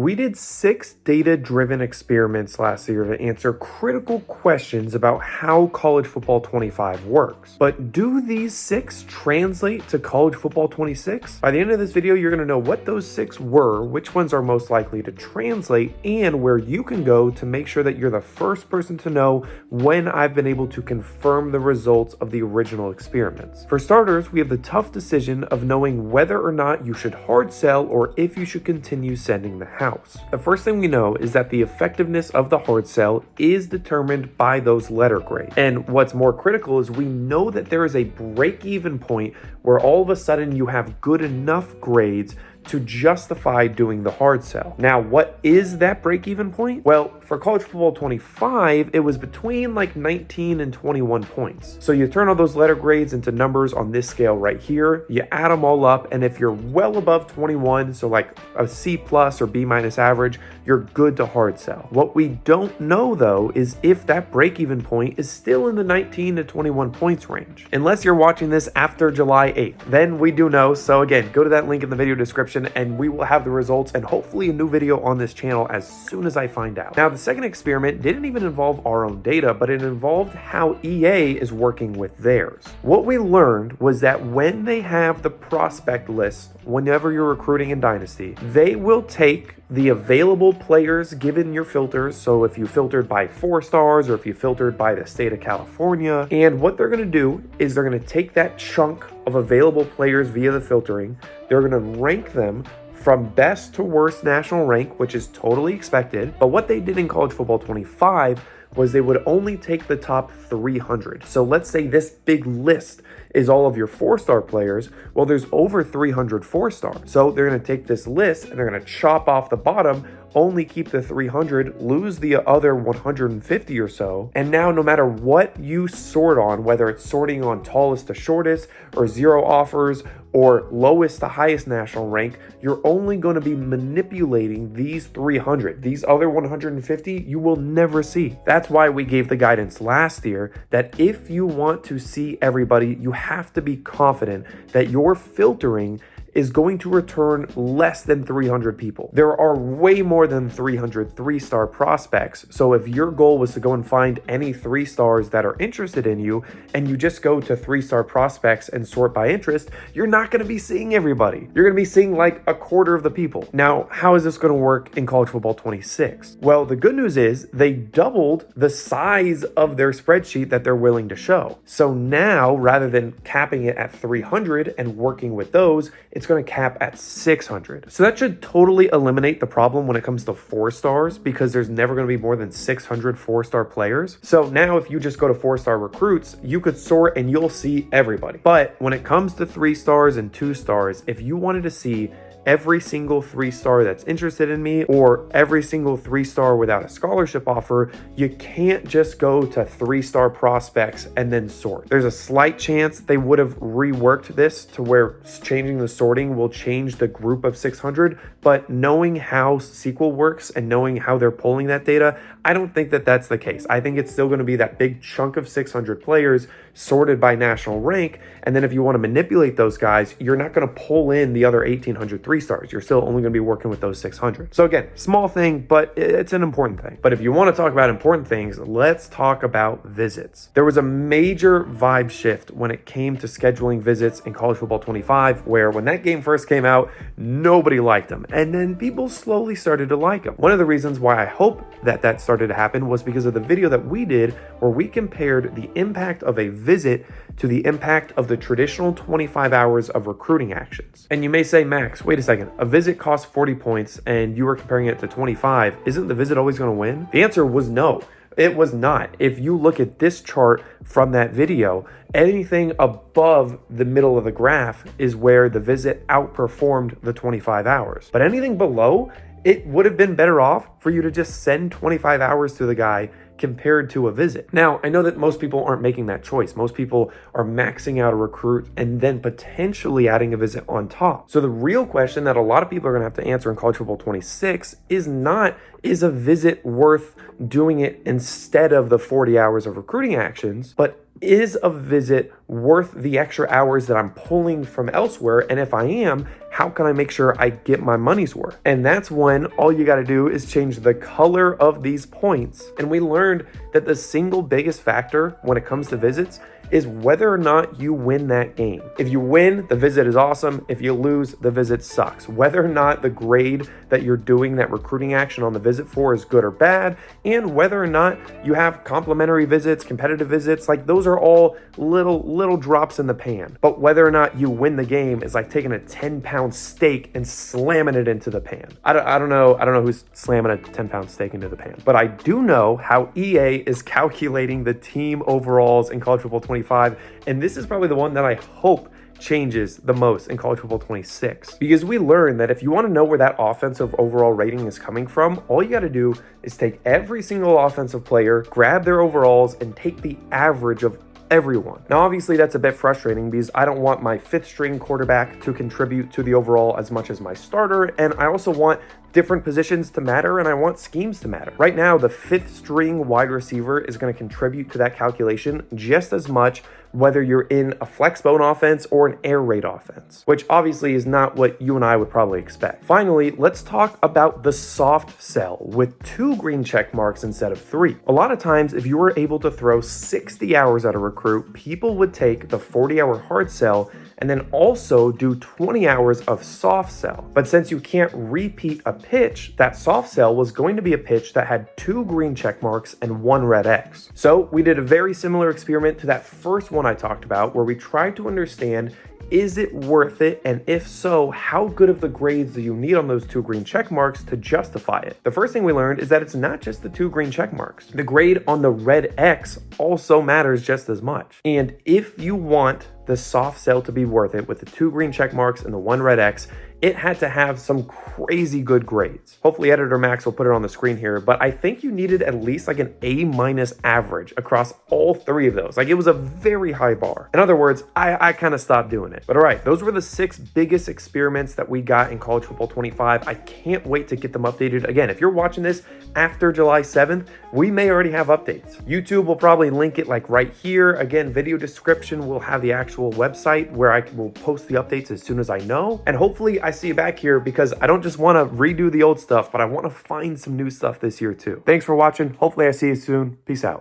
We did 6 data-driven experiments last year to answer critical questions about how College Football 25 works. But do these 6 translate to College Football 26? By the end of this video, you're going to know what those 6 were, which ones are most likely to translate, and where you can go to make sure that you're the first person to know when I've been able to confirm the results of the original experiments. For starters, we have the tough decision of knowing whether or not you should hard sell or if you should continue sending the house. The first thing we know is that the effectiveness of the hard sell is determined by those letter grades. And what's more critical is we know that there is a break-even point where all of a sudden you have good enough grades to justify doing the hard sell. Now, what is that break-even point? Well, for College Football 25, it was between like 19 and 21 points. So you turn all those letter grades into numbers on this scale right here, you add them all up, and if you're well above 21, so like a C plus or B minus average, you're good to hard sell. What we don't know though is if that break-even point is still in the 19 to 21 points range. Unless you're watching this after July 8th, then we do know. So again, go to that link in the video description and we will have the results and hopefully a new video on this channel as soon as I find out. Now, the second experiment didn't even involve our own data, but it involved how EA is working with theirs. What we learned was that when they have the prospect list, whenever you're recruiting in Dynasty, they will take the available players given your filters. So if you filtered by 4 stars or if you filtered by the state of California, and what they're going to do is they're going to take that chunk of available players via the filtering, they're going to rank them from best to worst national rank, which is totally expected. But what they did in College Football 25 was they would only take the top 300. So let's say this big list is all of your 4-star players. Well, there's over 300 4-stars. So they're going to take this list and they're going to chop off the bottom, only keep the 300, lose the other 150 or so. And now no matter what you sort on, whether it's sorting on tallest to shortest or 0 offers or lowest to highest national rank, you're only going to be manipulating these 300. These other 150 you will never see. That's why we gave the guidance last year that if you want to see everybody, you have to be confident that your filtering is going to return less than 300 people. There are way more than 300 3-star prospects. So if your goal was to go and find any 3 stars that are interested in you, and you just go to 3-star prospects and sort by interest, you're not gonna be seeing everybody. You're gonna be seeing like a quarter of the people. Now, how is this gonna work in College Football 26? Well, the good news is they doubled the size of their spreadsheet that they're willing to show. So now, rather than capping it at 300 and working with those, it's going to cap at 600. So that should totally eliminate the problem when it comes to 4 stars, because there's never going to be more than 600 4-star players. So now if you just go to 4-star recruits, you could sort and you'll see everybody. But when it comes to 3 stars and 2 stars, if you wanted to see every single 3-star that's interested in me or every single 3-star without a scholarship offer, you can't just go to 3-star prospects and then sort. There's a slight chance they would have reworked this to where changing the sorting will change the group of 600, but knowing how SQL works and knowing how they're pulling that data, I don't think that that's the case. I think it's still going to be that big chunk of 600 players sorted by national rank, and then if you want to manipulate those guys, you're not going to pull in the other 1,800 3-stars. You're still only going to be working with those 600. So again, small thing, but it's an important thing. But if you want to talk about important things, let's talk about visits. There was a major vibe shift when it came to scheduling visits in College Football 25, where when that game first came out, nobody liked them. And then people slowly started to like them. One of the reasons why I hope that started to happen was because of the video that we did where we compared the impact of a visit to the impact of the traditional 25 hours of recruiting actions. And you may say, Max, wait a second, a visit costs 40 points and you were comparing it to 25. Isn't the visit always going to win? The answer was no. It was not. If you look at this chart from that video, anything above the middle of the graph is where the visit outperformed the 25 hours. But anything below, it would have been better off for you to just send 25 hours to the guy compared to a visit. Now, I know that most people aren't making that choice. Most people are maxing out a recruit and then potentially adding a visit on top. So the real question that a lot of people are going to have to answer in College Football 26 is not, is a visit worth doing it instead of the 40 hours of recruiting actions, but Is a visit worth the extra hours that I'm pulling from elsewhere? And if I am, how can I make sure I get my money's worth? And that's when all you got to do is change the color of these points. And we learned that the single biggest factor when it comes to visits is whether or not you win that game. If you win, the visit is awesome. If you lose, the visit sucks. Whether or not the grade that you're doing that recruiting action on the visit for is good or bad, and whether or not you have complimentary visits, competitive visits, like those are all little drops in the pan. But whether or not you win the game is like taking a 10-pound steak and slamming it into the pan. I don't know who's slamming a 10-pound steak into the pan, but I do know how EA is calculating the team overalls in college football 25, and this is probably the one that I hope changes the most in college football 26, because we learned that if you want to know where that offensive overall rating is coming from, all you got to do is take every single offensive player, grab their overalls, and take the average of everyone. Now, obviously, that's a bit frustrating because I don't want my fifth string quarterback to contribute to the overall as much as my starter, and I also want different positions to matter, and I want schemes to matter. Right now, the fifth string wide receiver is going to contribute to that calculation just as much whether you're in a flex bone offense or an air raid offense, which obviously is not what you and I would probably expect. Finally, let's talk about the soft sell with 2 green check marks instead of 3. A lot of times, if you were able to throw 60 hours at a recruit, people would take the 40-hour hard sell and then also do 20 hours of soft sell. But since you can't repeat a pitch, that soft sell was going to be a pitch that had 2 green check marks and 1 red X. So we did a very similar experiment to that first one I talked about, where we tried to understand, is it worth it? And if so, how good of the grades do you need on those 2 green check marks to justify it? The first thing we learned is that it's not just the 2 green check marks. The grade on the red X also matters just as much. And if you want the soft sell to be worth it with the 2 green check marks and the 1 red X, it had to have some crazy good grades. Hopefully Editor Max will put it on the screen here, but I think you needed at least like an A- average across all 3 of those. Like, it was a very high bar. In other words, I kind of stopped doing it. But all right, those were the 6 biggest experiments that we got in College Football 25. I can't wait to get them updated. Again, if you're watching this after July 7th, we may already have updates. YouTube will probably link it like right here. Again, video description will have the actual website where I will post the updates as soon as I know. And hopefully I see you back here, because I don't just want to redo the old stuff, but I want to find some new stuff this year too. Thanks for watching. Hopefully I see you soon. Peace out.